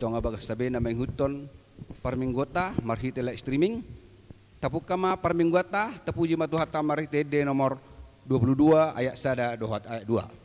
nga bagas sabi na may huton parminggota marhitela streaming. Tapuk kama parminggota tapuji matuhata marhitede nomor 22 ayat sada dohat ayat 2.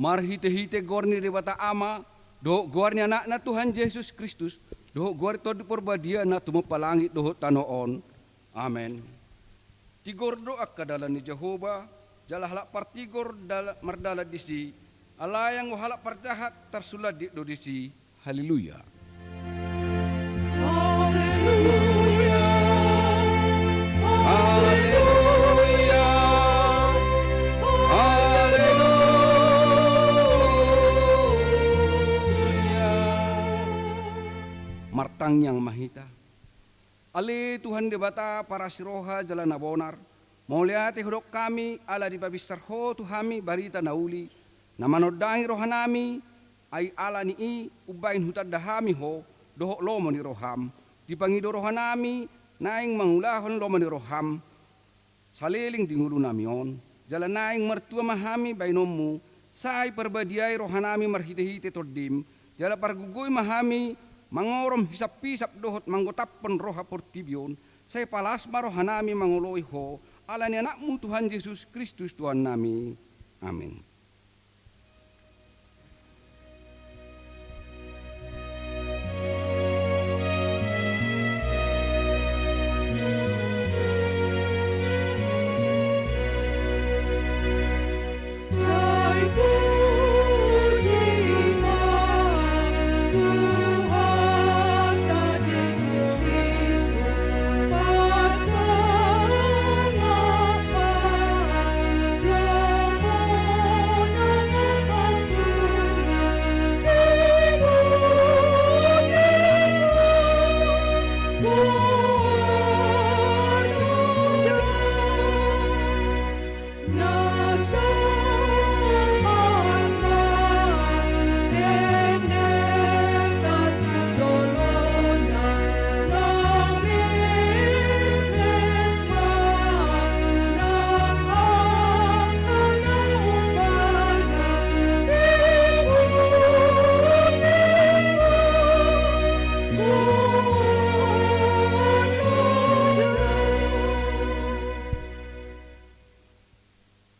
Marhite-hite gorni debata ama, doh gorni anak na Tuhan Yesus Kristus, doh gor to di porbadia na tumupalangit doh tanoon. Amen. Tigor doa kadalan ni Jehovah, jalah halak partigor mardala disi, alayang halak parjahat tersulat di disi. Haleluya. Haleluya. Haleluya. Martang yang mahita. Ali Tuhan debata para siroha jalan nabonar. Mauliati hudok kami ala di babisar ho tuhami barita nauli. Namanodangi rohanami ay ala ni ubain hutad dahami ho dohok lomo ni roham. Dipangido rohanami naing mangulahon lomo ni roham. Saliling dingulu namion. Jalan naing mertua mahami bainomu. Say perbadiai rohanami marhite-hite tordim. Jala pargugoy mahami mangorom hisap-hisap dohot manggotapon roha portibion. Saya palasma rohanami manguloi ho. Ala ni anakmu Tuhan Yesus Kristus Tuhan nami. Amin.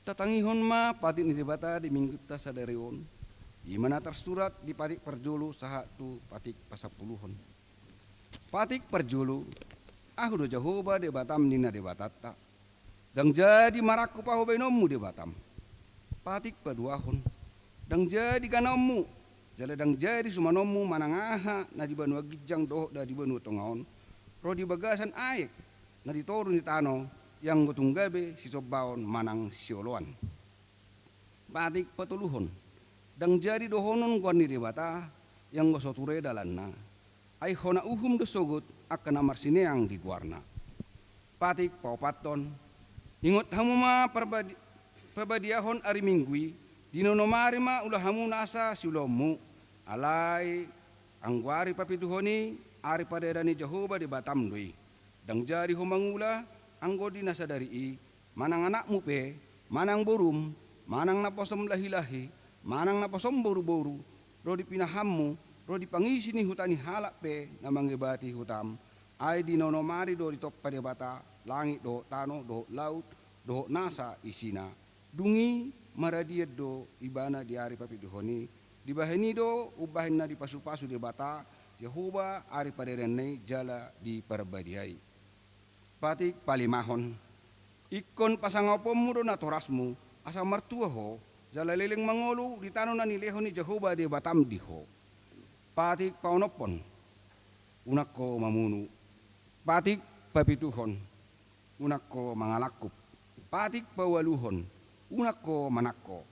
Tatangihon ma patik ni debata di minggu ta sadarion. Di mana tersurat di patik perjulu sahatu patik pasapuluhon. Patik perjulu aku do Jehovah debatam nina debatata. Dang jadi maraku paho benomu debatam. Patik paduahon. Dang jadi kanamu. Jala dang jadi sumanomu manangaha na di banua gijang doh da di banua tongaon. Ro di bagasan aek na di toru ni tano yang gotunggabe si sobaon manang sioloan. Patik patuluhon. Dang jadi dohonon guan ni debata yang gosoture dalanna. Ay hona uhum do sogut akan amar sineang di guarna. Patik paupaton, ingot hamuma pabadiahon ari minggui, dinonomari ma ulah hamu nasa siulomu, alai angguari papituhoni ari paderani Jehovah di Batam doi. Dang jari humangula anggo di nasa dari i, manang anakmu pe, manang borum, manang naposom lahi-lahi, manang naposom boru-boru, rodi pinahammu, rodi pangisi ni hutani halak pe na mangebati hutam, ay dinonomari do di top pada bata, langit do tano do laut do nasa isina, dungi maradiat do ibana di ari papituhoni, di bahani do ubahin na di pasu-pasu di bata, Jehovah ari paderenai jala di perbadiai. Patik palimahon, ikon pasangapomu do natorasmu, asa martua ho, jala leleng mangolu di tano na nileho ni Jehovah di Batam diho. Patik paunopon, unakko mamunu. Patik papituhon, unakko mangalakup. Patik pawaluhon, unakko manakko.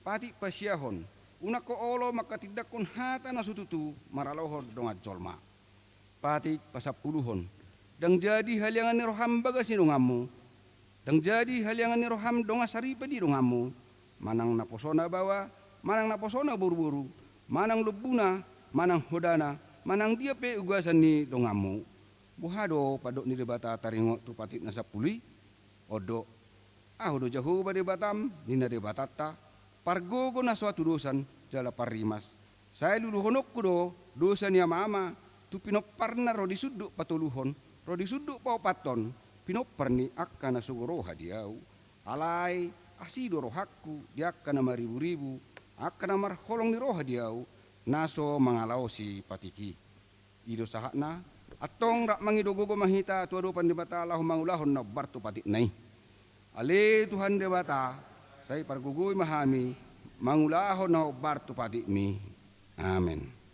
Patik pasiahon, unakko olo makatidakon hata nasututu maralohon dongat jolma. Patik pasapuluhon, dang jadi haliangan ni roham baga sinungamu. Dang jadi haliangan ni roham donga saripa di dongamu. Manang naposona bawa, manang naposona buru-buru, manang lubuna, manang hodana, manang dia pe ugasan ni dongamu. Buhado padok ni debata taringo tu patik nasa puli, odo, odo jauh pada Batam, nina debatata, pargogo na suatu dosan, jala parimas. Saya dulu honok kudo, dosan ya mama, tu pinoparna rodi suduk patuluhon, rodi suduk pau paton, pinoparni akan nasugoro hadiau, alai asido rohaku, dia akan nama ribu-ribu, akan namar holong ni roh hadiau, naso mangalau si patiki. Ido sahakna, atong rak mangidogogo mahita tuado pandebata lahu mangulahon na bartu patik nai. Ale Tuhan debata, saya pargugui mahami, mangulahon na bartu patik mi. Amin.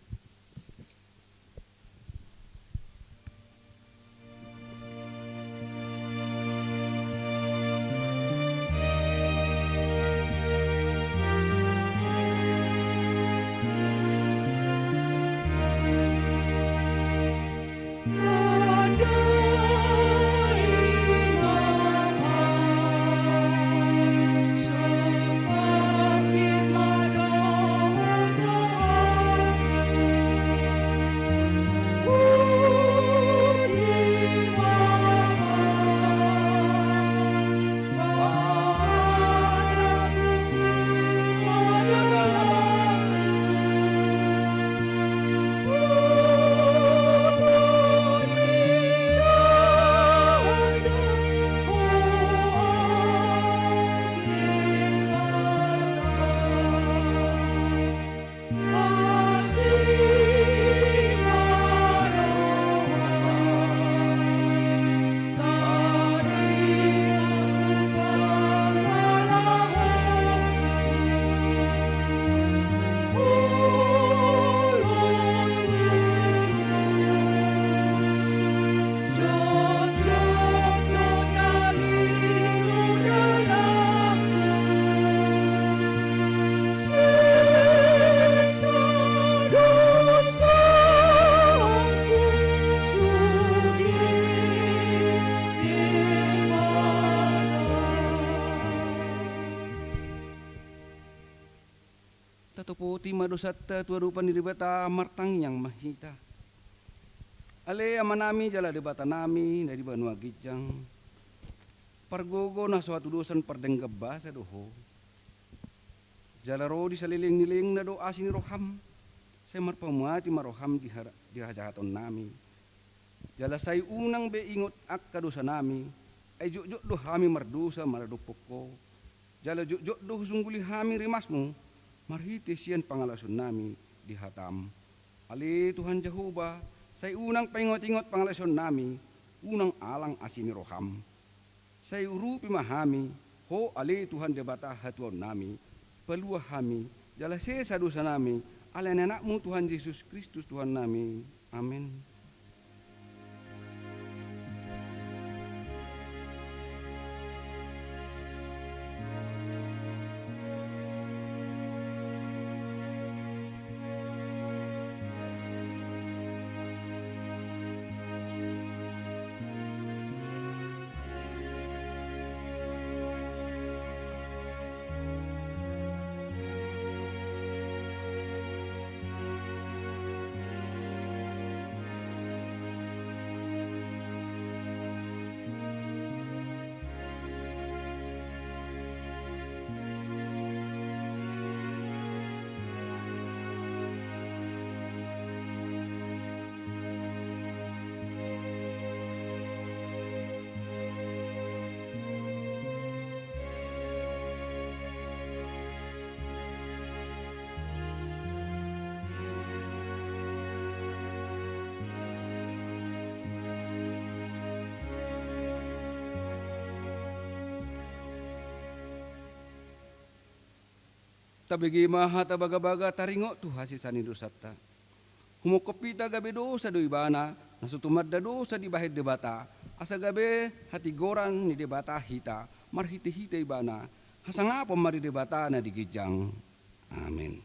Tatoputi madosata tuarupan di debata martang yang mahita. Ale amanami jala debata nami dari Banua Gijang. Pargogo na suatu dosan perdenggeba sa doho. Jala rodi sa liling-niling na do asin roham. Saya marpamuati maroham di hajahaton nami. Jala say unang be ingot akka dosa nami. Ay jok do hami mardosa maradupoko. Jala jok do sungguli hami rimasmu. Marhiti siyan pangalasun nami di hatam. Ali Tuhan Jehovah, say unang paingot-ingot pangalasun nami, unang alang asini roham. Say urupi mahami, ho ali Tuhan debata hatuan nami, peluah kami, jala sesa dosa nami, ala anakmu Tuhan Yesus Kristus Tuhan nami. Amin. Tabigi maha tabaga-baga taringo Tuhan sisani dosata. Humukopita gabe dosa do ibana, nasutumad da dosa di bahid debata, asa gabe hati gorang ni debata hita, marhiti-hita ibana, hasanga mari debata na digijang. Amin.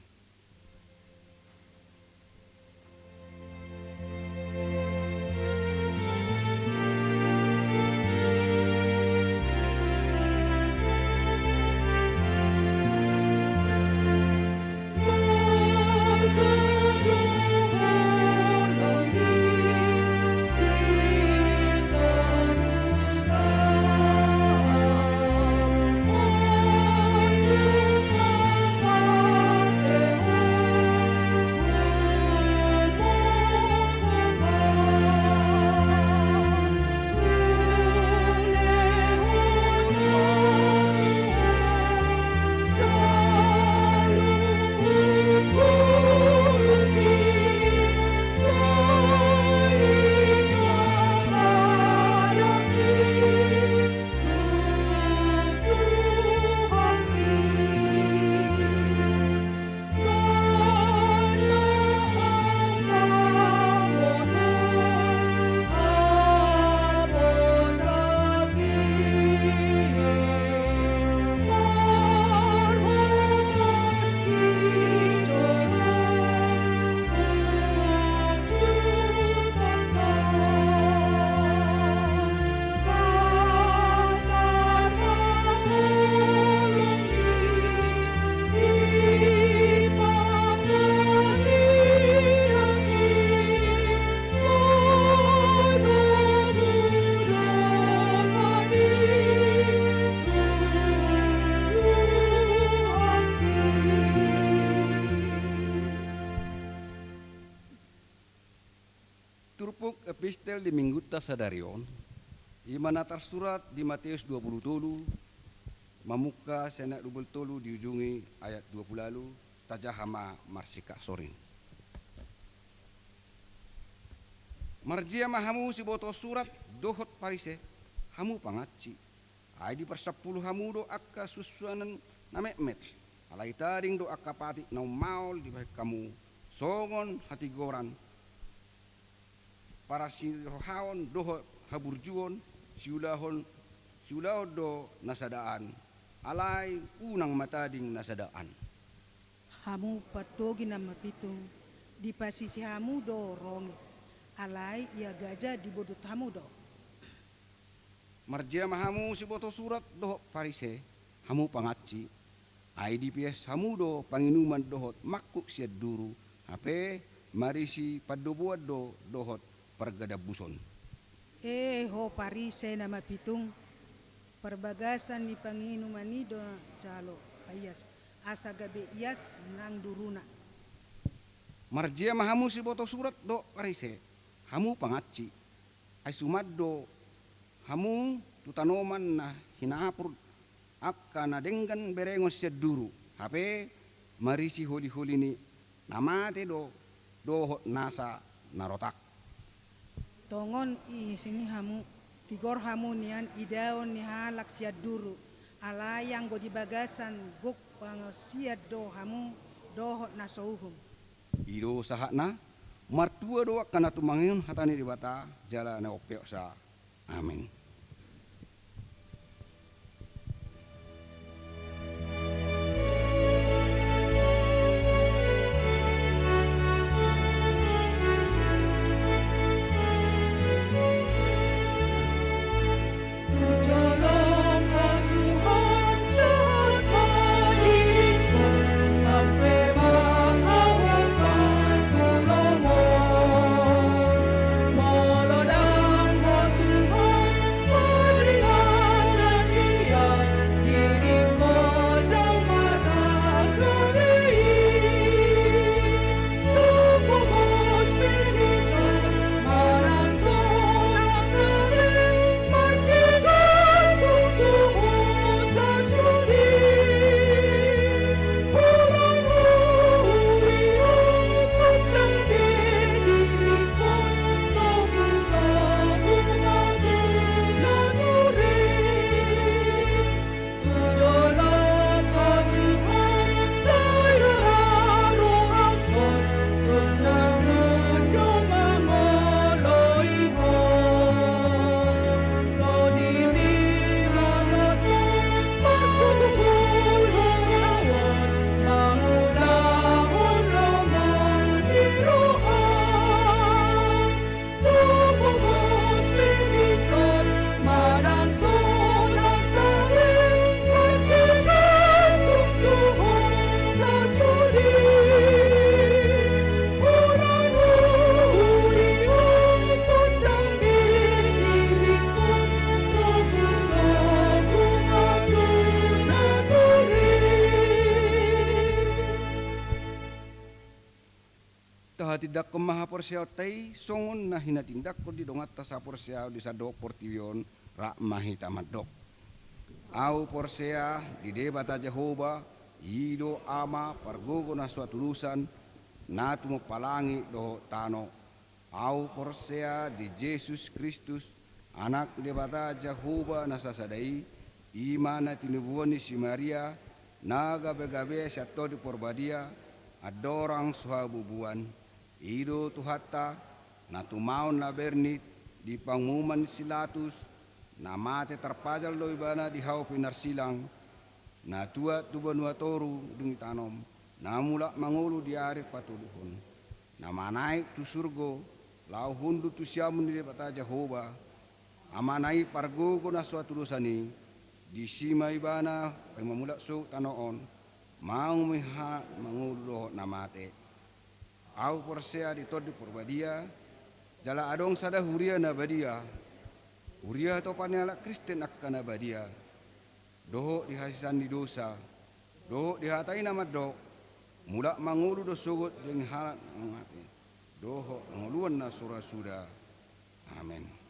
Turpuk epistel di Mingguta Sadarion, imana tersurat di Matius 20 mamuka senak dubel tolu di ujungi ayat 20 lalu tajahama marsika sorin. Marjia mahamu si boto surat dohot parise hamu pangaci. Ai di persapuluh hamu do akka susuanan namet alai taring do akka pati nau maul di baik kamu songon hati goran para sirohaon dohot haburjuon siulahon do nasadaan alai unang matading nasadaan. Hamu patogi na mapitung di pasisi hamu do rongi alai ia gajah di bodot hamu do. Marjia mahamu si boto surat dohot parise hamu pangaci ai di pies hamu do panginuman dohot makuk siad duru hape marisi padobuat do dohot pergada buson. Ho parise na mapitung perbagasan ni panginuman ni do calo ayas asa gabe ias nang duruna. Marjia mahamu si boto surat do parise hamu pangaci ai sumad do hamu tutanoman na hinapur akka na denggan berengos siad duru hape marisi holi-holi ni namate do dohot nasa narotak. Tongon sini hamu tigor hamu nian idaon ni halak siad duru alayang go di bagasan guk pangosiad do hamu dohot nasouhum. Ido sahakna martua do kana tumangion hatani di bata jala na opeo sa. Amin. dak ko mahaporsiaw tay songon na hinatindak ko di dongat ta sa porsiaw di sa do portivion ra mahita madok. Au porsea di debata Jehova ido ama pargogo na suatu tulusan na tumapalangi do tano. Au porsea di Yesus Kristus anak debata Jehova na sasadai ima na tinubuan ni si Maria na gabe-gabe sa to di porbadia adorang suhabubuan ido tuhata na tumaon na bernit di panguman silatus na mate terpajal do ibana di hau pinarsilang na tua tuban watoru dungi tanom na mula mangulu di arif patuluhun na manaik tu surgo lau hundu tu siamun di bata Jehova amanai pargogo na suatu lusani di sima ibana pemamula su tanoon mau miha mangulu na mate au porsea di todi porbadia jala adong sada huria na badia huria to panela Kristen akkana badia doho dihasisan di dosa doho dihatai nama do mula mangulu do sugut jeung halat mati doho nguluan na surah sudah amin.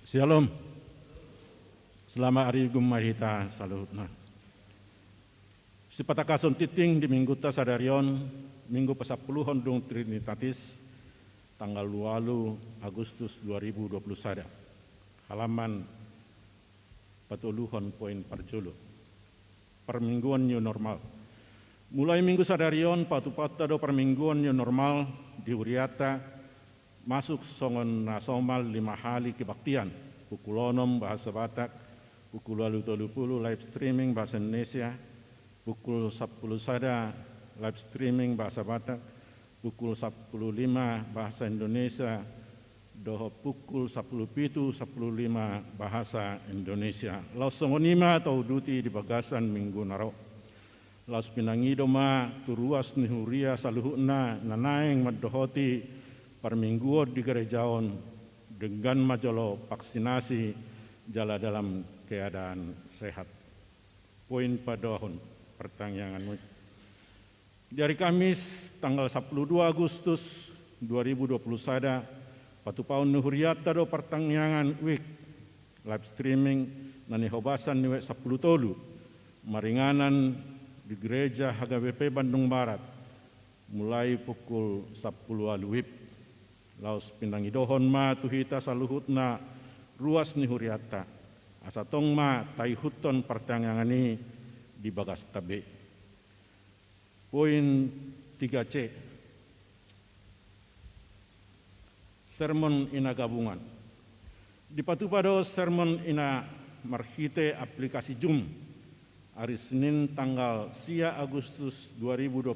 Shalom. Selamat hari Gumahita saluhutna. Sipatakason titing di minggu tasadarion minggu pasapuluhon dung Trinitatis tanggal 2 Agustus 2021. Halaman patuluhon poin parjulu. Permingguan new normal. Mulai minggu sadarion patu-patu do permingguan new normal di Uriata masuk songon nasomal 5 hali kebaktian, pukul 6 bahasa Batak, pukul 8.30 live streaming bahasa Indonesia, pukul 10 sada live streaming bahasa Batak, pukul 10.05 bahasa Indonesia, doho pukul 10.07 10.05 bahasa Indonesia. Laos songonima atau duti di bagasan minggu naro. Laos pinangido ma turuas nihuria saluhuna nanaeng madohoti permingguo di gerejaon dengan majolo vaksinasi jala dalam keadaan sehat. Poin padohon pertanyaan di hari Kamis tanggal 12 Agustus 2021 patupaun nuhuriata do pertanyaan week live streaming nani hobasan niwe 10 tolu maringanan di gereja HGBP Bandung Barat mulai pukul 10 wib. Laos pinangidohon ma tuhita saluhutna ruas ni huriata asatong ma taihuton pertanyangani di bagas tabe. Poin 3C sermon ina gabungan di patupado sermon ina marhite aplikasi Zoom hari Senin tanggal 4 Agustus 2021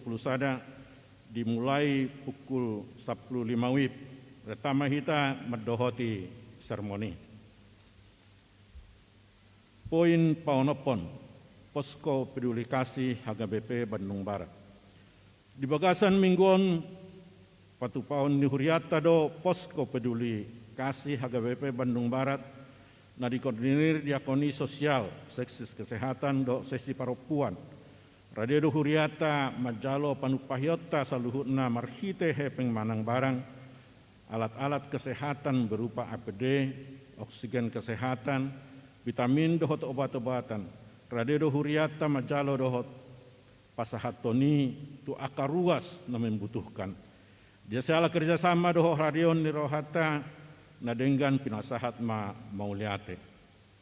dimulai pukul 10.05 wib. Pertama kita mendohoti sermoni. Poin paunopon, posko peduli kasih HGBP Bandung Barat. Di bagasan mingguan patu paun nihuriata do posko peduli kasih HGBP Bandung Barat na dikoordinir diakoni sosial seksis kesehatan do sesi paropuan. Radio do huriata majalo panupahiota saluhutna marhite hepeng manang barang alat-alat kesehatan berupa APD, oksigen kesehatan, vitamin dohot obat-obatan, radedo huriata majalo dohot pasahatoni tu akar ruas na membutuhkan. Dia salah kerjasama dohot radion nirohata na dengan pinasahat ma mauliate.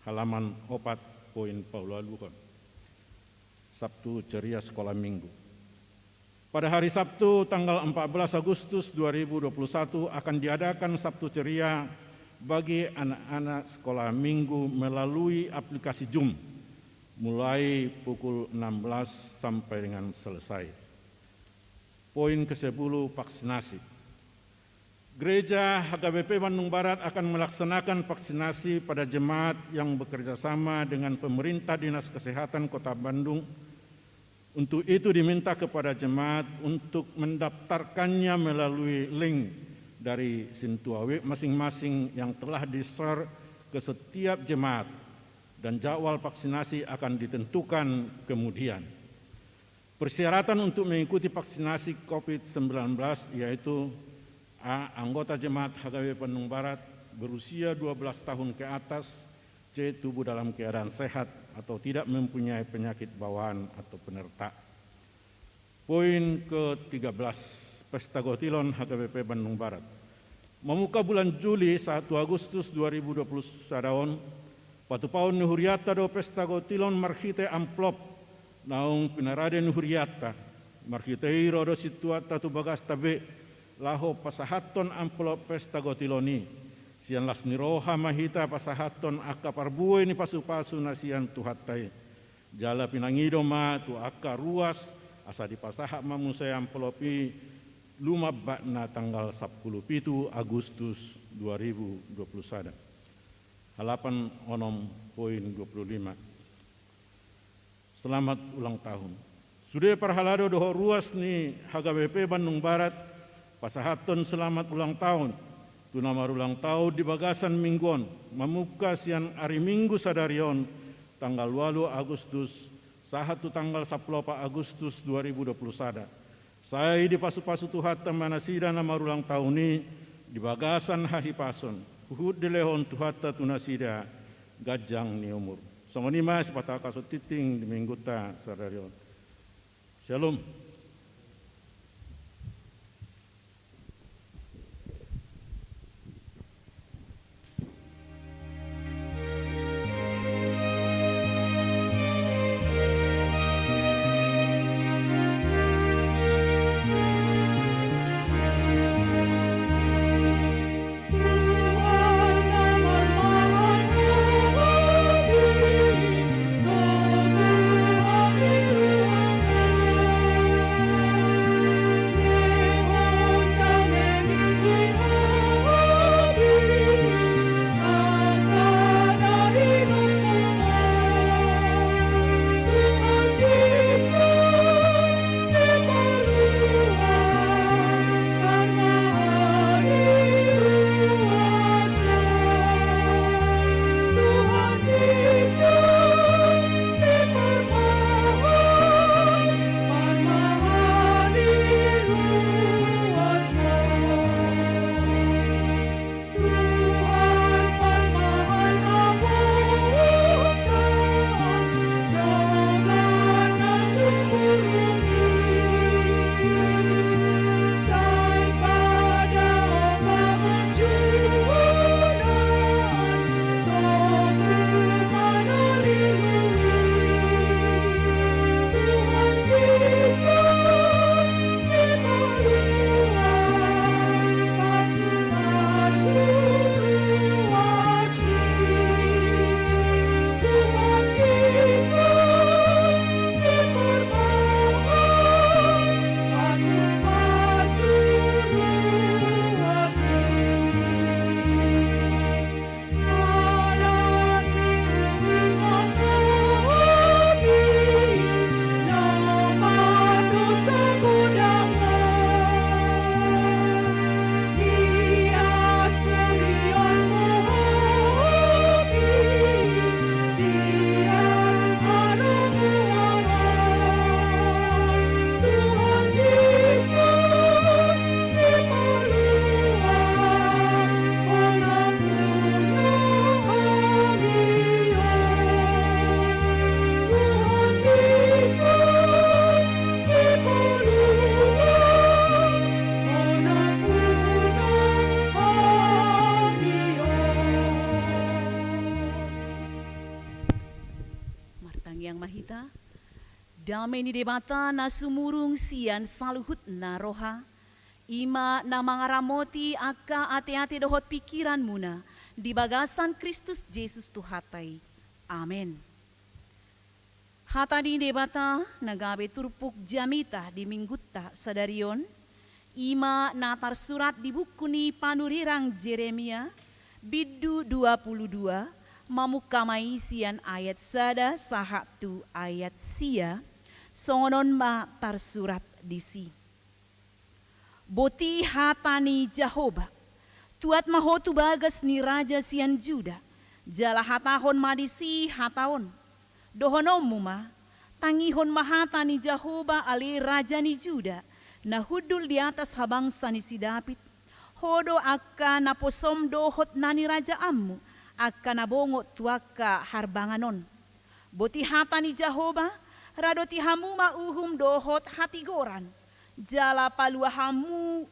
Halaman 4 poin paulaluhon. Sabtu ceria sekolah minggu. Pada hari Sabtu tanggal 14 Agustus 2021 akan diadakan Sabtu ceria bagi anak-anak sekolah minggu melalui aplikasi Zoom mulai pukul 16 sampai dengan selesai. Poin ke-10 vaksinasi. Gereja HGBP Bandung Barat akan melaksanakan vaksinasi pada jemaat yang bekerja sama dengan pemerintah Dinas Kesehatan Kota Bandung Untuk itu diminta kepada jemaat untuk mendaftarkannya melalui link dari Sintuawe masing-masing yang telah di-share ke setiap jemaat, dan jadwal vaksinasi akan ditentukan kemudian. Persyaratan untuk mengikuti vaksinasi COVID-19 yaitu A. Anggota jemaat HKBP Bandung Barat berusia 12 tahun ke atas, C. Tubuh dalam keadaan sehat atau tidak mempunyai penyakit bawaan atau penyerta. Poin ke-13, Pesta Gotilon HKBP Bandung Barat. Memuka bulan Juli 1 Agustus 2020 sadaon, patu paun nuhuriata do Pesta Gotilon marhite amplop naung pinarade nuhuriata, marhite iro do situata tu bagas tabe, laho pasahaton amplop Pesta Gotiloni, sian las niroha mahita pasahaton aka parbuai ni pasu-pasu nasian tuhatai, jala pinangido ma tu aka ruas, asa dipasahak mamusai amplopi, lumabak na tanggal 17 Agustus 2021. Halapan onom poin 25. Selamat ulang tahun. Sudah parhalado doho ruas ni HKBP Bandung Barat, pasahaton selamat ulang tahun. Tunamar ulang tahun di bagasan mingguan, memuka sian hari Minggu sadarion, tanggal 8 Agustus, sahatu tanggal 10 Agustus 2021. Saya di pasu-pasu Tuhata manasida nama ulang tahun ini di bagasan hahipason, huhud dilehon Tuhata tunasida gajang ni umur. Songoni mas pataka so titing di mingguta sadarion. Shalom. Damai ni debata na sumurung sian saluhut na roha, ima na mangaramoti aka ate-ate dohot pikiran muna, di bagasan Kristus Yesus Tuhatai. Amen. Hatadi debata nagabe turpuk jamita di mingguta sadarion, ima natar surat di buku ni panurirang Jeremia, biddu 22, mamukamai sian ayat sada sahatu ayat sia, songonon ma tarsurat disi. Boti hatani Jehovah, tuat mahotu bagas ni raja sian Juda, jala hatahon madisi hataon, dohonomu ma, tangihon mahata ni Jehovah ali raja ni Juda, na hudul di atas habangsa ni si David, hodo akka naposom dohot nani raja ammu, akka nabongot tuaka harbanganon. Boti hata ni Jehovah, radoti hamu mauhum dohot hatigoran, jala paluahamu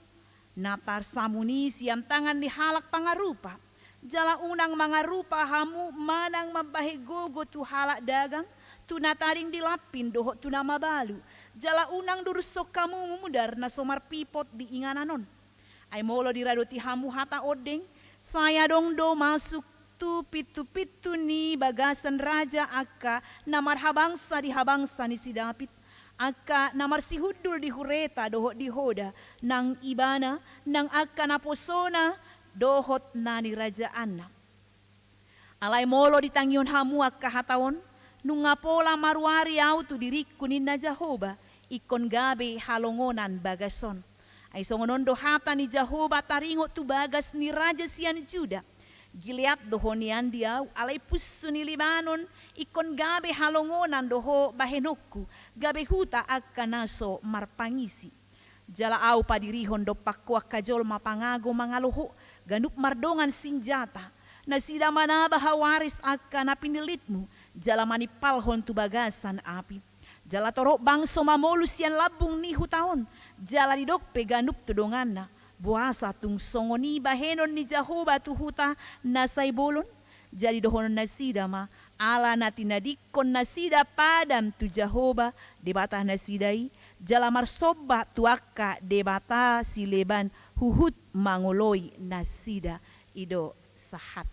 napar samuni siam tangan dihalak pangarupa, jala unang mangarupa hamu manang mabahigogo tu halak dagang, tu nataring dilapin dohot tu nama balu, jala unang durusok kamu mumudar na somar pipot di ingananon. Ay molo diradoti hamu hata odeng, saya dong do masuk tu pitu-pitu ni bagasan raja akka namar habangsa di habangsa ni si David, akka namar si hudul di hureta dohot di hoda, nang ibana, nang akka naposona dohot nani raja anna. Alay molo ditangyon hamu akka hatawon, nunga pola maruari au tu diriku ni na Jehovah, ikon gabe halongonan bagason. Ay songonon dohata ni Jehovah taringo tu bagas ni raja sian Juda. Gilead dohonian dia alay pusu ni Libanon, ikon gabe halongonan doho bahenokku, gabe huta akka naso marpangisi. Jala au padirihon do pakwa kajol mapangago mangaloho, ganup mardongan sinjata, na sida manaba hawaris akka napinilitmu, jala manipalhon tu bagasan api. Jala torok bangso mamolus yan labung ni hutaon, jala didok peganup tudonganna, buasa tung songoni bahenon ni Jehovah tu huta nasay bolon, jadi dohonon nasida ma, ala natinadikon nasida padam tu Jehovah, debatah nasidai, jala marsoba tuaka debata sileban huhut mangoloi nasida ido sahat.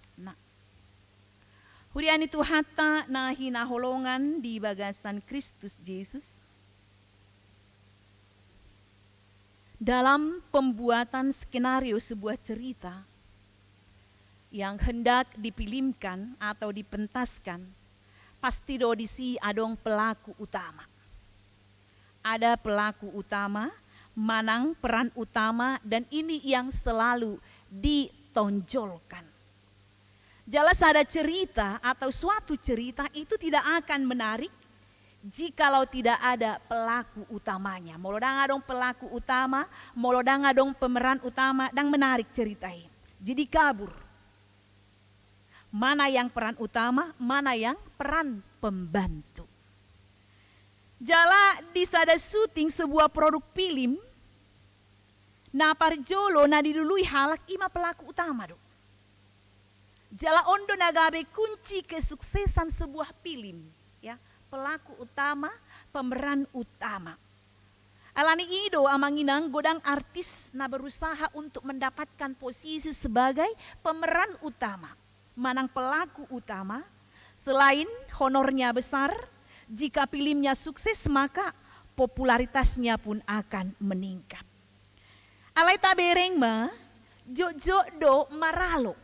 Hurian itu hata na hinaholongan di bagasan Kristus Yesus. Dalam pembuatan skenario sebuah cerita yang hendak dipilimkan atau dipentaskan, pasti dodisi adong pelaku utama. Ada pelaku utama, manang peran utama, dan ini yang selalu ditonjolkan. Jelas ada cerita atau suatu cerita itu tidak akan menarik jikalau tidak ada pelaku utamanya. Molodang adong pelaku utama, molodang adong pemeran utama, dan menarik ceritain. Jadi kabur. Mana yang peran utama, mana yang peran pembantu. Jala di sada syuting sebuah produk film, na parjolo na didului halak ima pelaku utama do. Jala ondo nagabe kunci kesuksesan sebuah film, ya, pelaku utama, pemeran utama. Alani ido amanginang godang artis na berusaha untuk mendapatkan posisi sebagai pemeran utama, manang pelaku utama. Selain honornya besar, jika filmnya sukses maka popularitasnya pun akan meningkat. Alai tabereng ma, jojo do maralo.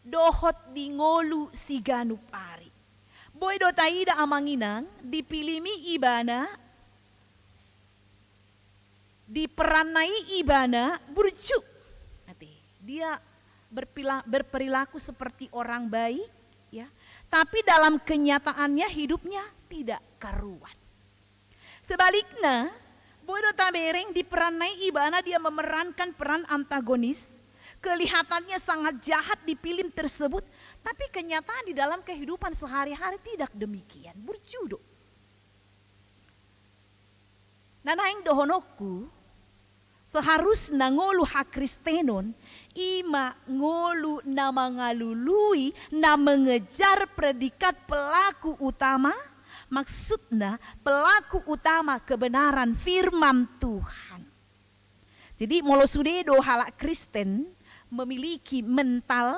Dohot di ngolu si ganup ari. Boy do taida amanginang dipilimi ibana, diperanai ibana burju. Dia berperilaku seperti orang baik, ya. Tapi dalam kenyataannya hidupnya tidak karuan. Sebaliknya, Boy do tabereng diperanai ibana, dia memerankan peran antagonis. Kelihatannya sangat jahat di film tersebut, tapi kenyataan di dalam kehidupan sehari-hari tidak demikian. Burjudo. Nanaing dohonoku, seharusnya ngolu hak Kristenon, ima ngolu na mangalului, na mengejar predikat pelaku utama, maksudnya pelaku utama kebenaran firman Tuhan. Jadi molo sudedo halak Kristen, memiliki mental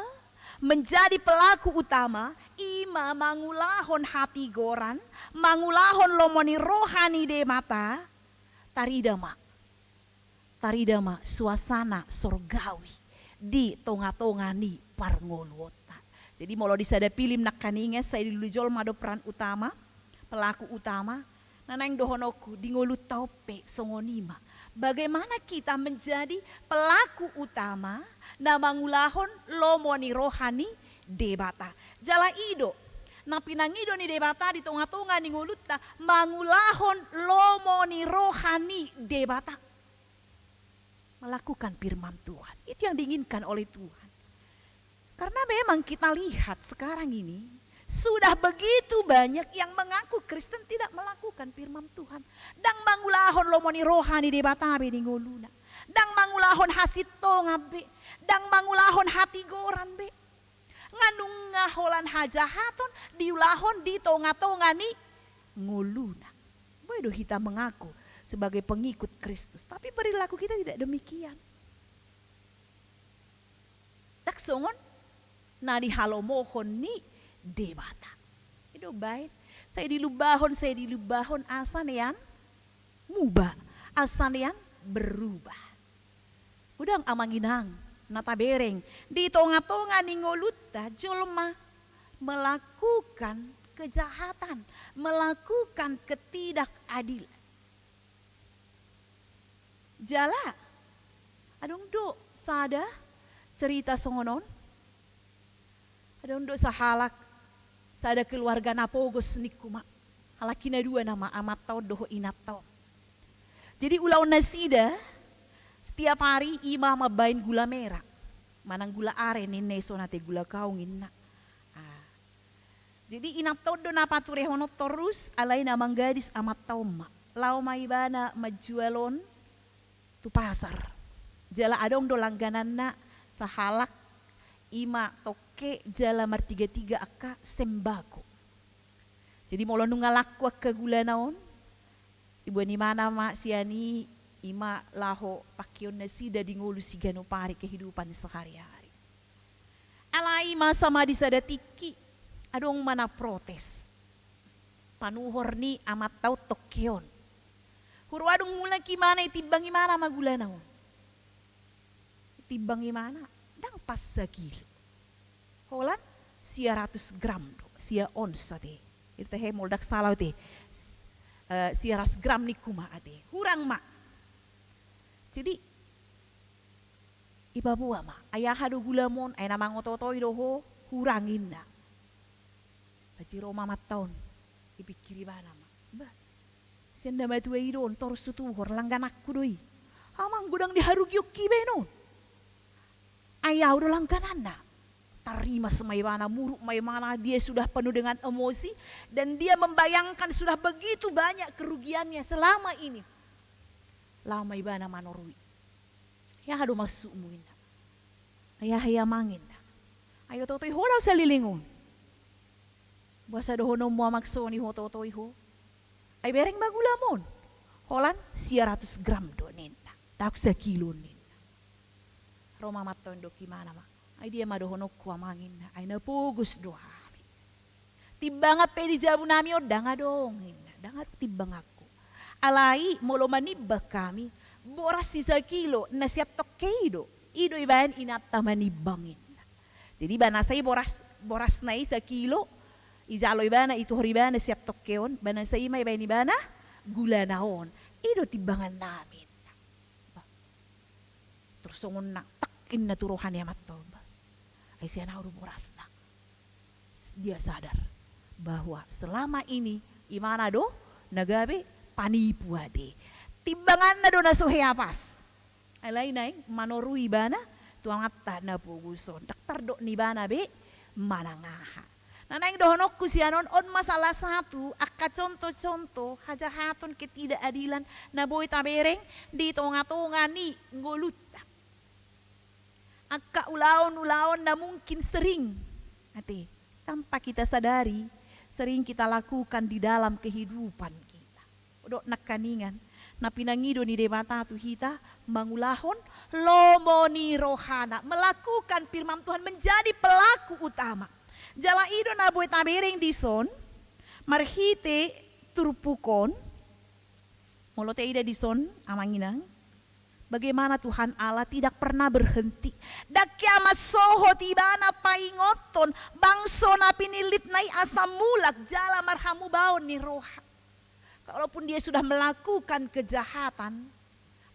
menjadi pelaku utama, ima mangulahon hati goran, mangulahon lomoni rohani de mata, taridama suasana sorgawi di tonga-tonga ni parngolwota. Jadi molo disada film nak kaninge saya dilujol mado peran utama, pelaku utama, Nanang dohonoku di ngolut taupe songonima. Bagaimana kita menjadi pelaku utama na mangulahon lomoni rohani debata. Jala ido na pinangido ni debata di tonga-tonga ni ngulutta mangulahon lomoni rohani debata. Melakukan firman Tuhan. Itu yang diinginkan oleh Tuhan. Karena memang kita lihat sekarang ini sudah begitu banyak yang mengaku Kristen tidak melakukan firman Tuhan. Dang mangulahon lomoni rohani de batabe di ngoluna. Dang mangulahon hasit tonga be. Dang mangulahon hati goran be. Nganung ngaholan hajahaton diulahon di tonga-tonga ni ngoluna. Bodoh kita mengaku sebagai pengikut Kristus. Tapi perilaku kita tidak demikian. Tak songon na di halomohon ni debata. Itu baik. Saya dilubahon asan yang mubah. Asan yang berubah. Udang amanginang. Nata bereng. Di tonga-tonga ningolutta jolma melakukan kejahatan. Melakukan ketidakadilan. Jala. Adong do sada cerita songonon. Adong do sahalak. Sada keluarga napogos nikuma. Halakina dua nama amat tau doho inat tau. Jadi ulau nasida setiap hari ima mabain gula merah. Manang gula aren ini sonate gula kaungin na. Jadi inat tau do napature hono terus alai namang gadis amat tau ma. Lau maibana majualon tu pasar. Jala adong do langganan na sahalak ima toke jala martiga-tiga aka sembako. Jadi molo nungalaku ke gula naon. Ibu ni mana mak siani ima laho pakion nasi da ngulu si gano pari kehidupan sehari-hari. Alai masa ma disada tiki adong mana protes. Panuhor ni amat tau tokeon. Hurwadong mula kimana itibangi mana magula naon. Itibangi mana? Dang pas sekilo. Holan sia 100 gram do, sia ons ate. Itu he moldak salah ate. Sia 100 gram ni kuma ate. Hurang mak. Jadi iba buah mak. Ayah hadu gulamon, ayah namang ototoi doho hurangin na. Baji Roma mataon. Ipikiri bana mak. Ba. Sianda matu idon tor sutuhor langgan aku doi. Amang gudang diharugiok kibenon. Ayah udah langganan na. Tarima semaimana muruk maimana dia sudah penuh dengan emosi. Dan dia membayangkan sudah begitu banyak kerugiannya selama ini. Lama ibana manorui. Ya hadu masuk muina. Ayah mangin na. Ayo totoi ho daw sa lilingon. Basa doho no mua maksoni ho totoi ho. Ay bereng bagulamon. Holan 100 gram do nina. Dak sa kilo nina. Roma maton do kimana ma. Ay dia madohonok ko amangin na. Ay napugus do hari. Tibang pe di jabu nami o danga dong. Danga tibang ako. Alai molo manibak kami. Boras sisa kilo na siap tokeido. Ido ibayan inata manibangin. Jadi banasay boras na isa kilo. Izalo ibana itu horibana siap tokeon. Banasay may ibayan ibana gula naon. Ido tibangan namin. Terus songon na takin na turuhan ya matol. Ay siya na boras na. Dia sadar bahwa selama ini imana do nagabe panipu ade. Timbangan na do na suheapas. Alay na manorui bana tuang atta na puguson. Daktar do ni bana be manangaha. Nanang dohonok kusianon on masalah satu akka contoh-contoh hajahaton ketidakadilan na boy tabereng di tonga-tonga ni ngoluta. Akka ulaon-ulaon na mungkin sering ate tanpa kita sadari sering kita lakukan di dalam kehidupan kita. Udok nakaningan na pinangido ni debata tu hita mangulahon lomoni rohana melakukan firman Tuhan menjadi pelaku utama. Jala ido na boy tabereng dison marhite turpukon molote ida dison amanginang. Bagaimana Tuhan Allah tidak pernah berhenti. Dakya masoho tibana paingoton bangso na pinilit nai asam mulak jala marhamu baon ni roha. Kalaupun dia sudah melakukan kejahatan,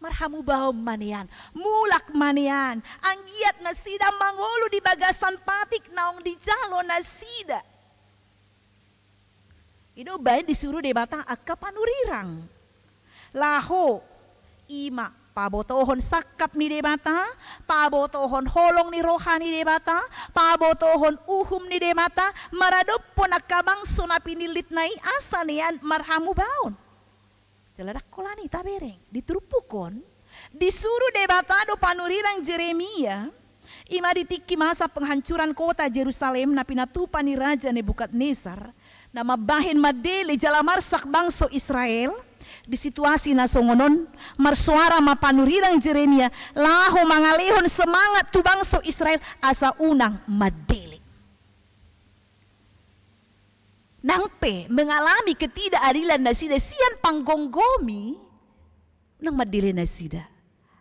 marhamu bahom manian, mulak manian, anggiat nasida mangolu di bagasan patik naong di jalo nasida. Itu baik disuruh debatang akka panurirang. Laho ima pabotohon sakap ni debata, pabotohon holong ni rohani debata, pabotohon uhum ni debata, maradopon akabang sona pinilit nai asa niyan marhamu baon. Jaladak kolani tabereng diturupukon, disuruh debatado panurirang Jeremia, ima ditiki masa penghancuran kota Jerusalem na pinatupan ni Raja Nebukadnesar, na mabahin madele jalamarsak bangso Israel. Di situasi na songonon, marsuara mapanurirang Jeremia, laho mangalehon semangat tu bangso Israel asa unang madele. Nangpe mengalami ketidakadilan nasida sian panggonggomi nang madele nasida.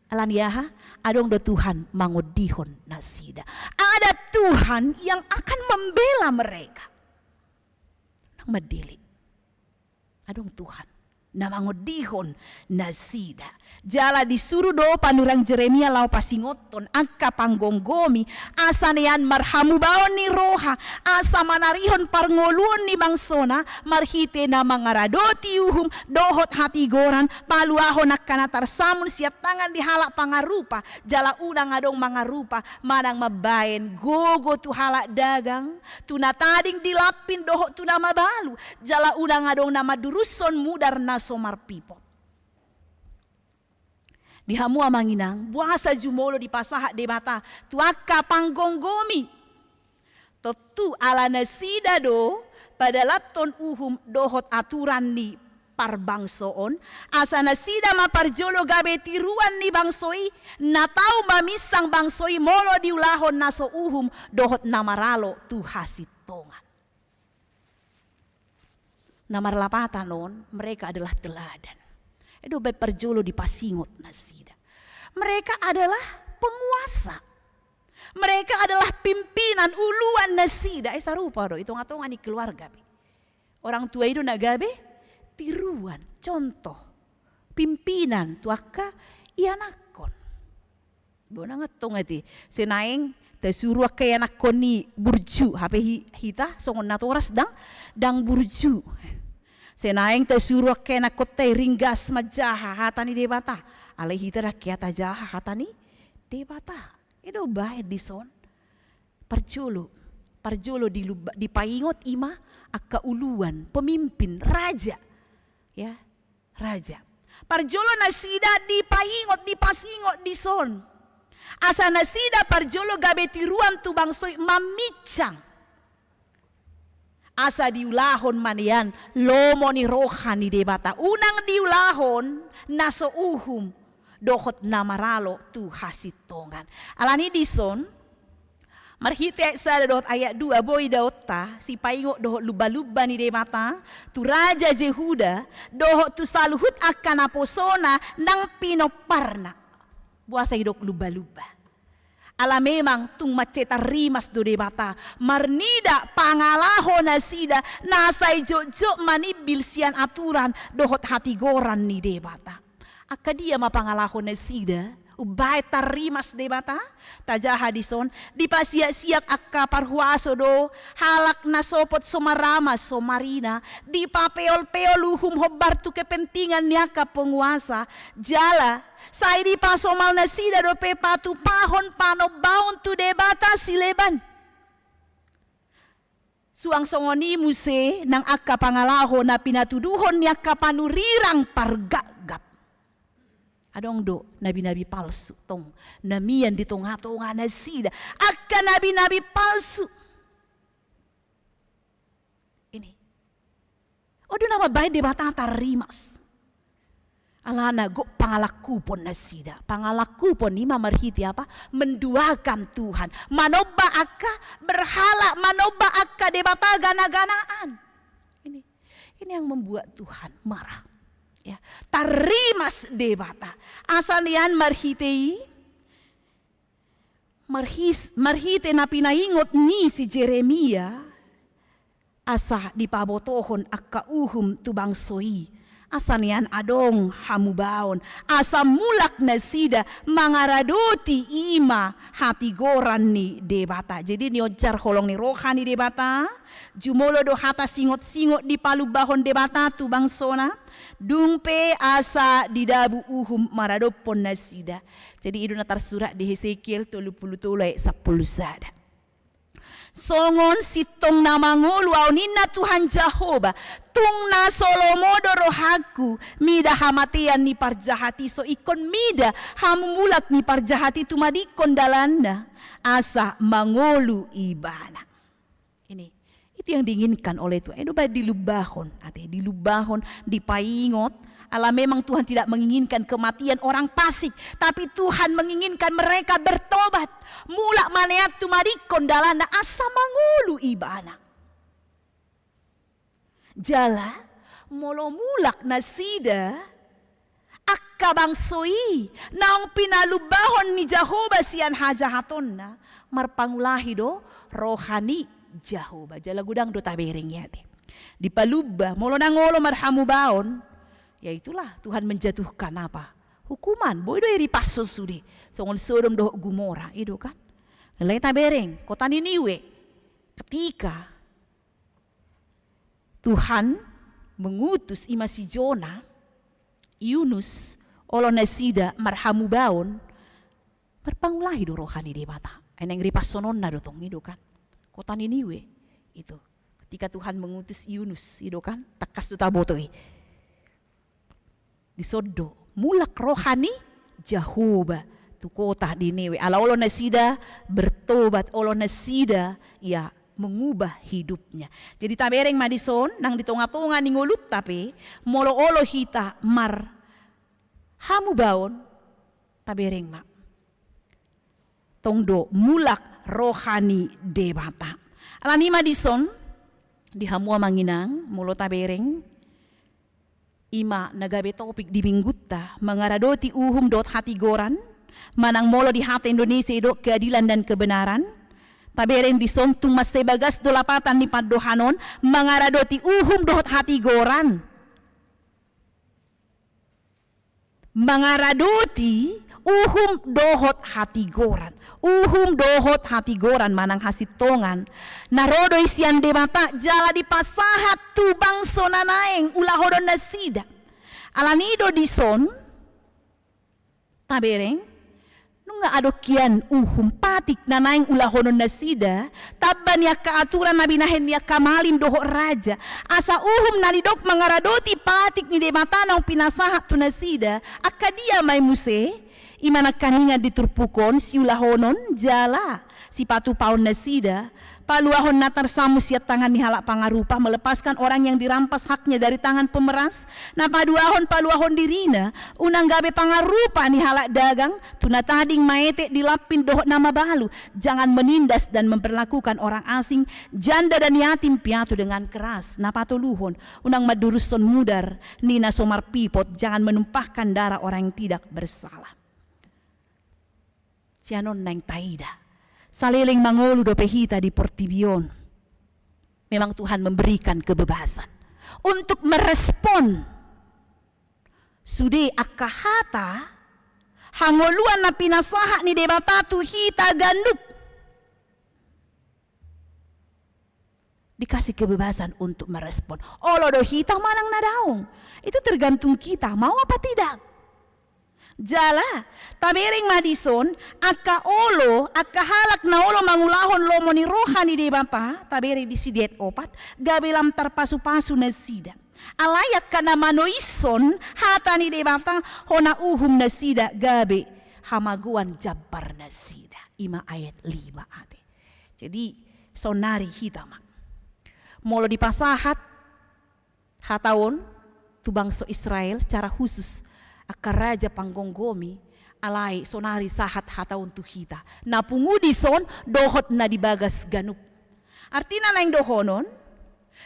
Alaniaha adong do Tuhan mangodihon nasida. Ada Tuhan yang akan membela mereka. Nang madele. Adong Tuhan na mangodihon nasida. Jala disuruh do panurang Jeremia lau pasingoton angka panggonggomi asa nian marhamu baon ni roha asa manarihon parngoluon ni bangsona marhite na mangaradoti uhum dohot hati goran paluahon nakanatar samun siap tangan dihalak pangarupa jala unang adong mangarupa manang mabaen gogo tu halak dagang tuna tading dilapin dohot tuna mabalu jala unang adong nama duruson mudar nasomar pipot. Di hamua manginang, buasa jumolo di pasaha de mata, tuaka panggonggomi. Totu ala nasida do, pada laton uhum dohot aturan ni parbangsoon, asa nasida maparjolo gabe tiruan ni bangsoi, natau mamisang bangsoi molo diulahon naso uhum dohot namaralo tu hasitongan. Namar lapatan non, mereka adalah teladan. Itu baik perjolo di pasingot nasida. Mereka adalah penguasa. Mereka adalah pimpinan uluan nasida. Sarupa do, itu ngatongan di keluarga. Orang tua itu nagabe tiruan, contoh, pimpinan tuaka ianakon. Bona ngatong ati, senaeng tesuruh kaya nakon ni burju, hape hita songon natoras dang burju. Senaeng tesuruh kena kote ringgas majaha hatani debata. Ale hita rakyat jaha hatani debata. Itu baik dison. Parjolo di paingot ima akka uluan pemimpin raja. Ya, raja. Parjolo nasida di paingot di pasingot dison. Asa nasida parjolo gabe tiruan tu bangsoi mamicang. Asa diulahon manian lomo ni rohani debata unang diulahon naso uhum dohot namaralo tu hasitongan alani dison marhite sa dohot ayat 2 boy daotta si paingo dohot luba-luba ni debata tu raja Jehuda dohot tu saluhut akan aposona nang pinoparna buasa hidok luba-luba. Ala memang tung maceta rimas do debata marnida pangalaho nasida nasai jojo manibil sian aturan dohot hati goran ni debata. Akadia mapangalaho nasida ubay tarimas debata tajaha dison dipasiak-siak akka parhuaso do halak nasopot somarama somarina di papeol-peol uhum hobar tu kepentingan niaka penguasa jala sai di pasomal nasida do pepatu pahon panobaon tu debata sileban suang songoni muse nang akka pangalaho na pinatuduhon niaka panurirang pargagap. Adong do nabi-nabi palsu tong namian di tonga-tonga nasida akan nabi-nabi palsu ini odo nama baik debata tarimas alana go pangalaku pon nasida pangalaku pon ima marhiti apa menduakan Tuhan manoba akka berhala manoba akka debata gana-ganaan ini yang membuat Tuhan marah. Ya, tarimas debata asalian marhite na pinaingot ni si Jeremia asa dipabotohon akka uhum tu bangsoi Asanian adong hamubaon, asa mulak na sida mangaradoti ima hati goran ni debata. Jadi ni ojar holong ni rohani debata, jumolo do hata singot-singot di palubahon debata tu bangsona, dungpe asa didabu uhum maradopon na sida. Jadi itu natar surat di Hesekiel 33 ayat 10 sada. Songon sitong na mangulu au nina Tuhan Jehovah tung na solomodo rohaku mida hamatian ni parjahati so ikon mida hamumulak ni parjahati tumadikon dalanda asa mangulu ibana. Ini itu yang diinginkan oleh Tuhan. Itu baik dilubahon, dilubahon, dipaingot. Allah memang Tuhan tidak menginginkan kematian orang fasik, tapi Tuhan menginginkan mereka bertobat. Mulak maneat tumarikon dalana asa mangulu ibana. Jala molo mulak nasida akka bangsoi naong pinalubahon ni Jehovah sian hajahaton na marpangulahi do rohani Jehovah. Jala gudang do tabereng yate. Di palubah molo nangolo marhamu baon. Ya itulah Tuhan menjatuhkan apa? Hukuman. Boy do iri paso sude. Songol Sodom do Gomora itu kan. Nilai tabereng kota Niniwe. Ketika Tuhan mengutus ima si Jona, Yunus, olonasida marhamu baon, marpangulahi do rohani di mata. Eneng ripasonon na do tong itu kan. Kota Niniwe itu. Ketika Tuhan mengutus Yunus itu kan, takas do tabotoi. Disodo mulak rohani Jehovah tu kota Niniwe. Ala olo nasida bertobat, olo nasida ya mengubah hidupnya. Jadi tabereng Madison nang ditonga-tonga ni ngulut tapi molo olo hita mar hamu baon tabereng ma. Tongdo mulak rohani debata. Ala ni Madison di hamua manginang molo tabereng ima nagabe topik di minggutta mengaradoti uhum dot hati goran manang molo di hati Indonesia dot keadilan dan kebenaran tabereng disontung mas sebagas dolapatan ni padohanon mengaradoti uhum dot hati goran mengaradoti uhum dohot hati goran uhum dohot hati goran manang hasitongan narodo isian debata jala di pasahat tubang sonanaeng ulahodon nasida alanido dison tabereng nunga adokian uhum patik nanaeng ulahodon nasida taban ya keaturan nabinahen ya kamalim dohot raja asa uhum nalidok mengaradoti patik ni debata nang pinasahat tu nasida akadia may muse imana kaninga diturpukon si ulahonon jala si patu paon nasida paluahon natar samu siat tangan ni halak pangarupa melepaskan orang yang dirampas haknya dari tangan pemeras na paluahon dirina unang gabe pangarupa ni halak dagang tunatading maete dilapin dohot nama balu jangan menindas dan memperlakukan orang asing janda dan yatim piatu dengan keras na patuluhon unang maduruson mudar nina somar pipot jangan menumpahkan darah orang yang tidak bersalah. Sianon nang taida saliling mangolu do pehita di Portibion. Memang Tuhan memberikan kebebasan untuk merespon sude akahata hangoluan na pinasaha ni debatatu hita gandup dikasih kebebasan untuk merespon. Olo do hita manang nadaong itu tergantung kita mau apa tidak. Jala tabereng Madison aka olo aka halak na olo mangulahon lomo ni rohani debata tabereng di sidet opat gabelam tarpasu-pasu na sida alayak kana manoison hata ni debata hona uhum na sida gabe hamaguan jabbar na sida ima ayat 5 ate. Jadi sonari hitama molo di pasahat hataon tu bangsa Israel cara khusus aka raja panggonggomi alai sonari sahat hataun tuhita na pungudison dohot na dibagas ganup artina na yung dohonon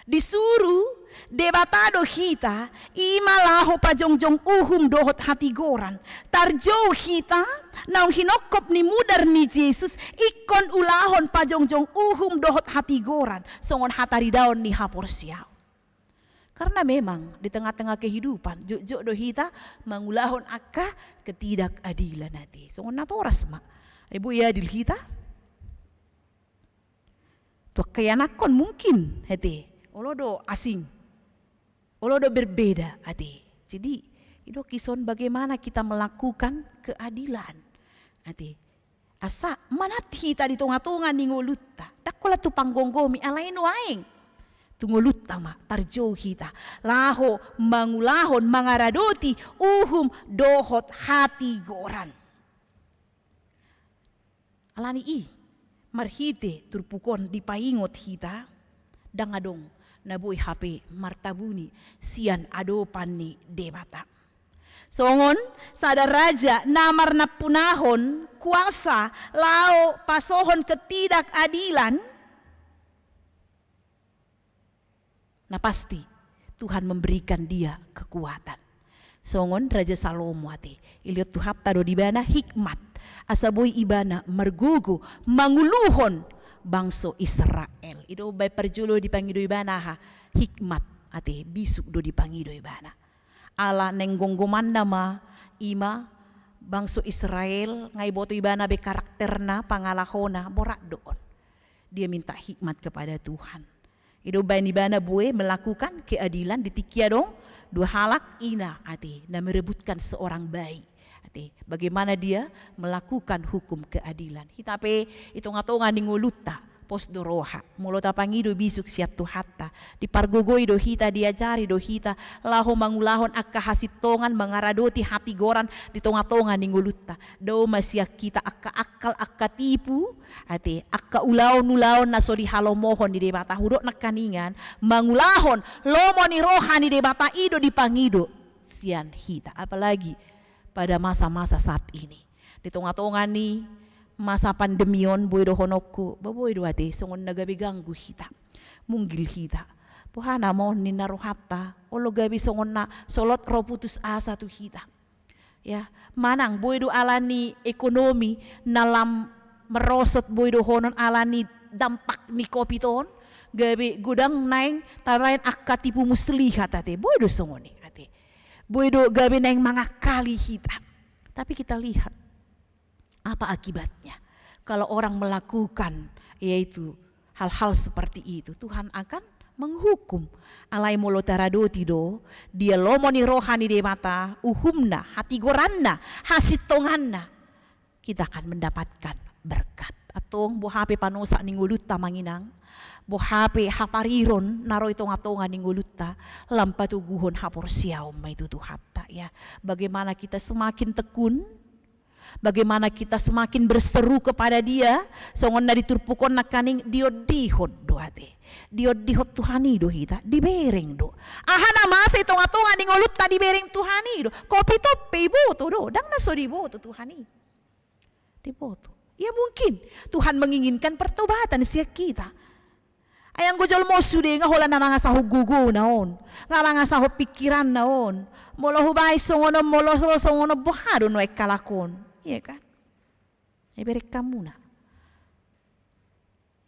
disuruh debatado hita imalaho pajongjong uhum dohot hatigoran tarjo hita naung hinokop ni mudar ni Jesus ikon ulahon pajongjong uhum dohot hatigoran songon hataridaon ni hapor siyaw Karena memang di tengah-tengah kehidupan jok do hita mangulahon akka ketidakadilan hati. So natoras ma. Ibu ya adil hita. Tuh kayanakon mungkin hati. Olo do asing. Olo do berbeda hati. Jadi itu kison bagaimana kita melakukan keadilan hati. Asa manat hita di tengah-tengah ningolutta. Dakola tu panggonggomi alain waeng. Tungulut tama tarjo hita laho mangulahon mangaradoti uhum dohot hati goran alani i marhite turpukon di paingot hita dangadong naboy hape martabuni sian ado panni debata songon sada raja namar na punahon kuasa lao pasohon ketidakadilan. Nah pasti Tuhan memberikan dia kekuatan. Songon Raja Salomo ate iliot Tuhan tado di bana hikmat asaboy ibana mergugu manguluhon bangso Israel. Ido bay perjulo di pangido ibana ha hikmat ate bisuk do di pangido ibana. Ala nenggonggoman nama ima bangso Israel ngai boto ibana be karakterna pangalahona borak doon. Dia minta hikmat kepada Tuhan. Ido bani bana bue melakukan keadilan di tikia dong dua halak ina ati na merebutkan seorang bayi ati bagaimana dia melakukan hukum keadilan hitape itu ngatongan ninguluta pos doroha mulo tapangido bisuk siat tuhatta di pargogoi do hita diajari do hita laho mangulahon akka hasitongan mangaradoti hati goran di tonga-tonga ninguluta do masya kita akka akal akka tipu ate akka ulaon na sori halomohon di debata hudok nakaningan mangulahon lomo ni rohani debata ido di pangido sian hita apalagi pada masa-masa saat ini di tonga-tonga ni masa pandemion boy do honokku baboy do ate songon nagabi ganggu hita munggil hita pohana mo ni naruhata olo gabi songon na solot ro putus asa tu hita ya manang boy do alani ekonomi nalam merosot boy do honon alani dampak ni kopiton gabi gudang naing tabain akka tipu muslihat ate boy do songoni ate boy do gabi naing mangakali hita tapi kita lihat apa akibatnya kalau orang melakukan yaitu hal-hal seperti itu Tuhan akan menghukum alai molo taradoti do dia lomoni rohani de mata uhumna hati goranna hasitonganna kita akan mendapatkan berkat atong bo hape panosa ningulutta manginang bo hape hapariron naro itonga-tonga ningulutta lampatuguhon hapor siaw maitu tuhapta ya bagaimana kita semakin tekun bagaimana kita semakin berseru kepada dia songon na diturpukon nakaning diodihod do ate diodihod Tuhani do hita dibereng do ahana masa itonga-tonga ningolut ta dibereng Tuhani do kopi tope iboto do dang naso diboto Tuhani diboto ya mungkin Tuhan menginginkan pertobatan siya kita ayang gojol mo sude nga hola na mga sahog gugu naon nga mga sahog pikiran naon molo hubay songono molo songono bohado no ekalakon iya kan? Eberek kamu na.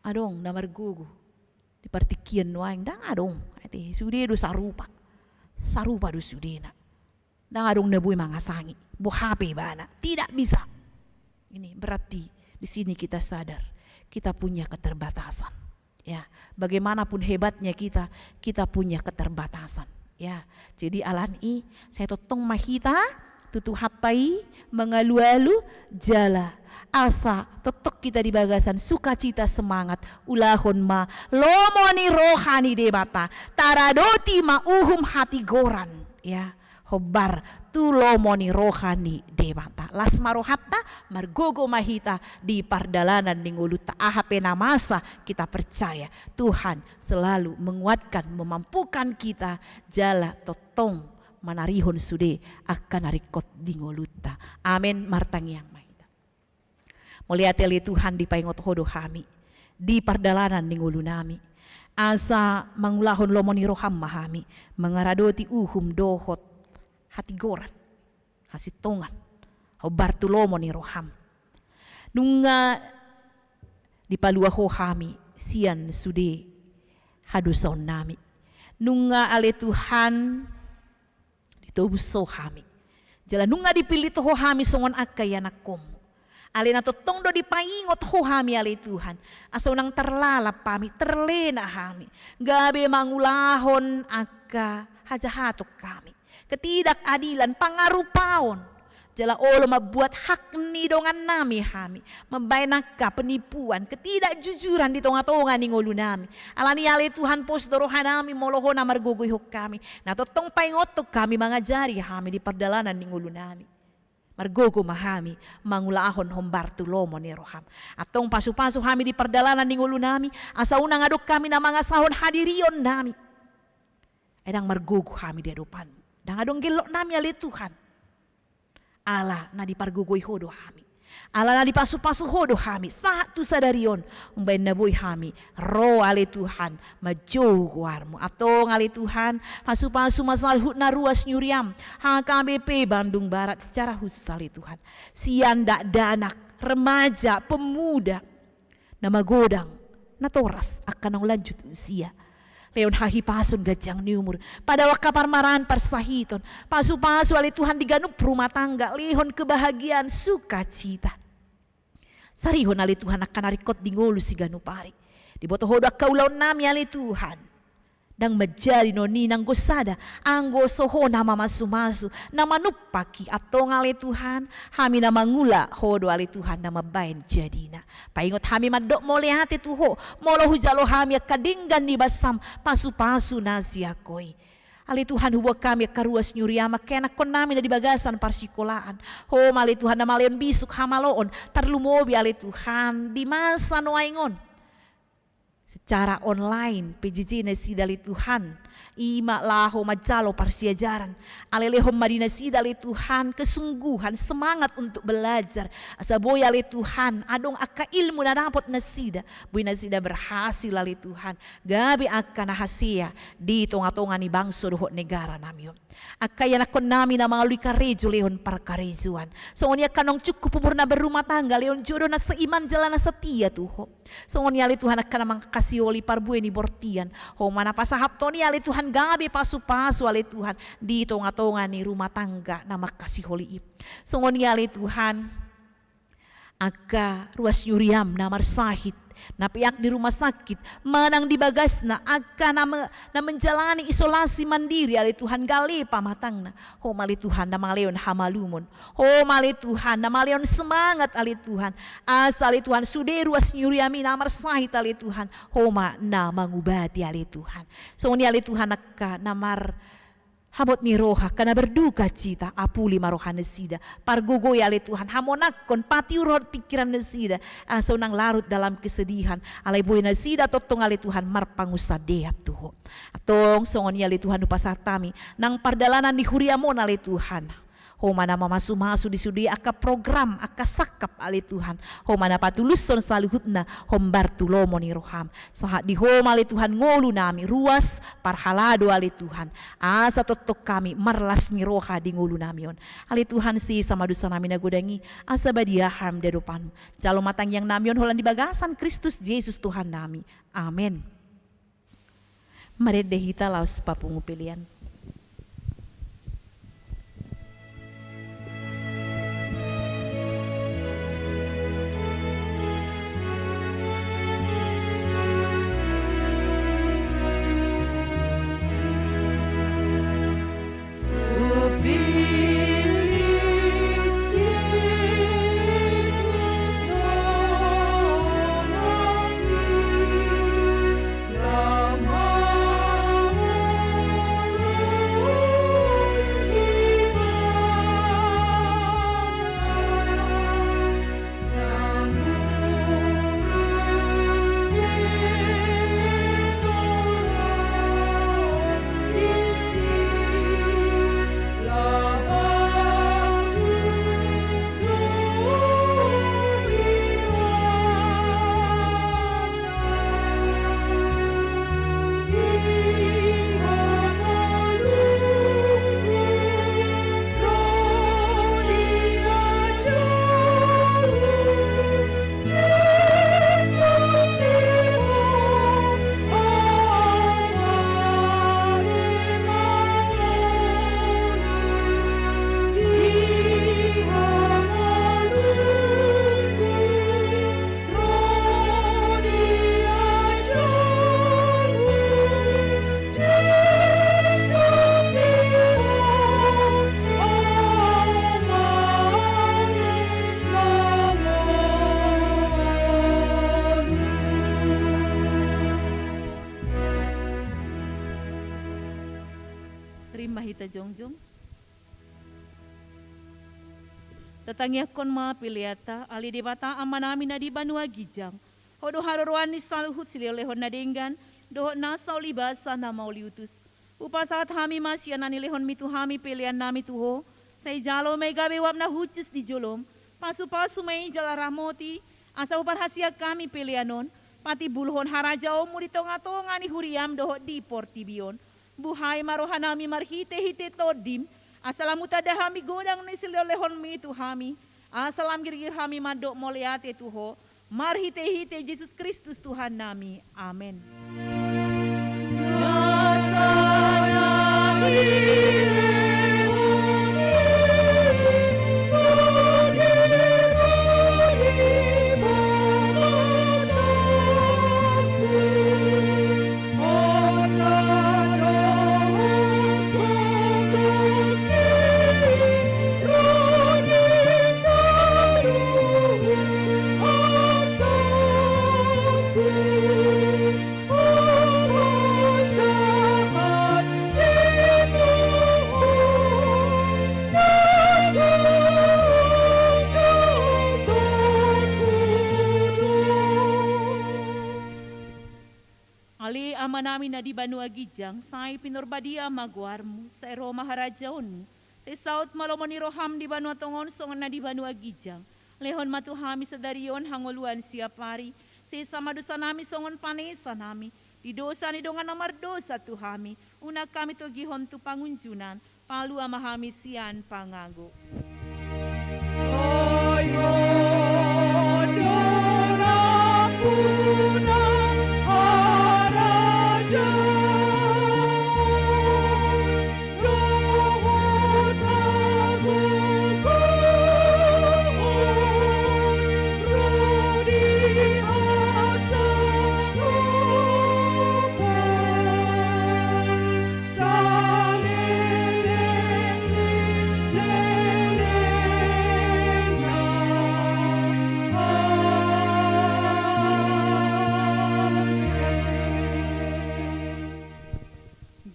Adong na margugu. Di partikian nuaing dang adong. Ati sude do sarupa. Sarupa do sude na. Dang adong nabuy mga sangi. Buhape bana. Tidak bisa. Ini berarti di sini kita sadar kita punya keterbatasan. Ya, bagaimanapun hebatnya kita punya keterbatasan. Ya, jadi alani saya totong mahita tutu hapai mengalu-alu jala asa totok kita di bagasan sukacita semangat ulahon ma lomoni rohani debata taradoti ma uhum hati goran ya hobar tu lomoni rohani debata lasmaro hatta margogo mahita di pardalanan ninguluta ahape namasa kita percaya Tuhan selalu menguatkan memampukan kita jala totong manarihon sude akan narikot dingoluta. Amin martang yang mahita. Muliateli Tuhan di paingot hodo kami di pardalanan ningulu nami. Asa mangulahon lomoni roham mahami mengaradoti uhum dohot hati goran hasitongan hobar tu lomoni roham. Nunga di paluaho kami sian sude haduson nami. Nunga ale Tuhan ditobuso hami. Jala nunga dipilih toho hami songon akaya nakomo. Ale na totong do dipaingot ho hami ale Tuhan. Asa unang terlalap pami, terlena hami. Gabe mangulahon aka hajahatok kami. Ketidakadilan, pangarupaon. Jala olo mabuat hak ni dongan nami hami. Membainaka penipuan, ketidakjujuran di tonga-tonga ni ngulu nami. Alani ale Tuhan pos dorohan nami moloho na margogoy hok kami. Na totong paingotok kami mangajari hami di perdalanan ni ngulu nami. Margogo mahami mangulahon hombartulomo ni roham. Atong pasu-pasu hami di perdalanan ni ngulu nami. Asa unang adok kami na mga sahon hadirion nami. Edang margogo kami di adopan. Dang adong gelok nami ale Tuhan. Allah na dipargugoy hodo hami. Allah na dipasu-pasu hodo hami. Saat tu sadarion. Umbayin na boy hami. Ro ale Tuhan. Majo warmo. Atong ale Tuhan. Pasu-pasu masalhut na ruas nyuriam. HKBP Bandung Barat secara khusus ale Tuhan. Sian dak danak. Remaja. Pemuda. Na magodang. Na toras. Akan ang lanjut usia. Leon hahipason gajang ni umur. Pada wakaparmaran persahiton. Pasu-pasu ali Tuhan diganup rumah tangga. Lihon kebahagiaan sukacita. Sarihon ali Tuhan akan narikot di ngolu si ganupari. Di boto hodo kaulaw nami ali Tuhan. Dang majali no ninang gosada. Anggo soho nama masu-masu. Nama nupaki atong ali Tuhan. Hami nama ngula hodo ali Tuhan nama bain jadina. Paingot hami madok mole hati tuho. Molo hujalo hami kadinggan di basam. Pasu-pasu nasiakoi. Ali Tuhan hubo kami karuas nyuriama. Kena kon nami na di bagasan parsikolaan. Ho mali Tuhan nama leon bisuk hamaloon. Tarlumobi ali Tuhan. Di masa noaingon. Secara online PJJ nasidali Tuhan ima laho majalo parsiajaran alelehom madina sidali Tuhan kesungguhan semangat untuk belajar asa boy ale Tuhan adong aka ilmu na dapat nasida boy nasida berhasil ale Tuhan gabi aka nahasia di tonga-tonga ni bangso dohot negara nami akaya nakon nami na mga karejo lehon parkarejuan songonya kanong cukup umur na berumah tangga lehon jodoh na seiman jalan na setia tuho songonya ale Tuhan akan namang kasih oli parbue ni bortian ho mana pasahap toni ale Tuhan gabi pasu-pasu ale Tuhan di tonga-tonga ni rumah tangga nama kasih holi songonya ale Tuhan aga ruas yuriam na marsahit na piak di rumah sakit manang di bagas na aga na menjalani isolasi mandiri ale Tuhan gali pamatang na ho mali Tuhan na maleon hamalumon ho mali Tuhan na maleon semangat ale Tuhan asal ale Tuhan sude ruas nyuriami na marsahit ale Tuhan ho ma na mangubati ale Tuhan so ni ale Tuhan akka namar habot ni roha kana berduka cita apuli maroha nesida pargogoy ale Tuhan hamonakon patiurot pikiran nesida asa nang larut dalam kesedihan alay boy nesida totong ale Tuhan marpangusadeap tuho atong songon ale Tuhan upasatami nang pardalanan di huriamon ale Tuhan ho mana mamasu-masu di sudi aka program aka sakap ale Tuhan ho mana patuluson salihutna hombartulomo ni roham sahat di ho ale Tuhan ngolu nami ruas parhalado ale Tuhan asa totok kami marlas ni roha di ngolu namion ale Tuhan si sama dosa nami nagodangi asa badiaham dedopan jalo matang yang namion holan di bagasan Kristus Yesus Tuhan nami amin. Mari dehita laus papungu pilihan. Lama kita jongjong. Tatangya kon ma piliata ali di bata amanami na di Banua Gijang. Hodo harorwani saluhut sililehon na denggan doho na sauli basa na mauli utus. Upasat hami masya na nilehon mitu hami pilihan nami tuho. Say jalo may gabi wap na hucus di jolom. Pasu-pasu may jala ramoti. Asa upar hasia kami pilihanon. Pati bulhon harajao muritonga-tonga ni huriam doho di portibion. Buhay marohanami marhite-hite todim. Asalamu tadahami godang ni silolehon mi tu hami. Asalam girgir hami madok moliate tuho. Marhite-hite Yesus Kristus Tuhan nami. Amin. Amanami na di Banua Gijang, say pinurbadia magwarmu, sa ero maharajaon, sa saut malomoni roham di Banua Tongon, songan na di Banua Gijang, lehon matuhami sa darion hangoluan siya pari, sa samadusa nami songon panesa nami, di dosa ni dongan namar dosa tuhami, una kami to gihon tu pangunjunan, palu amahami siyan pangago.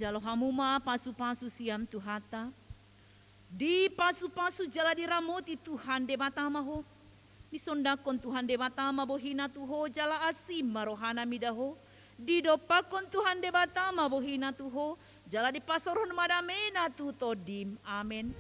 Jalo hamuma pasu-pasu siam tuhata. Di pasu-pasu jala di ramoti Tuhan de matama ho. Di sondakon Tuhan de matama bohina tuho jala asim marohana midaho. Di dopakon Tuhan de matama bohina tuho jala di pasoron madamena tu todim. Amin.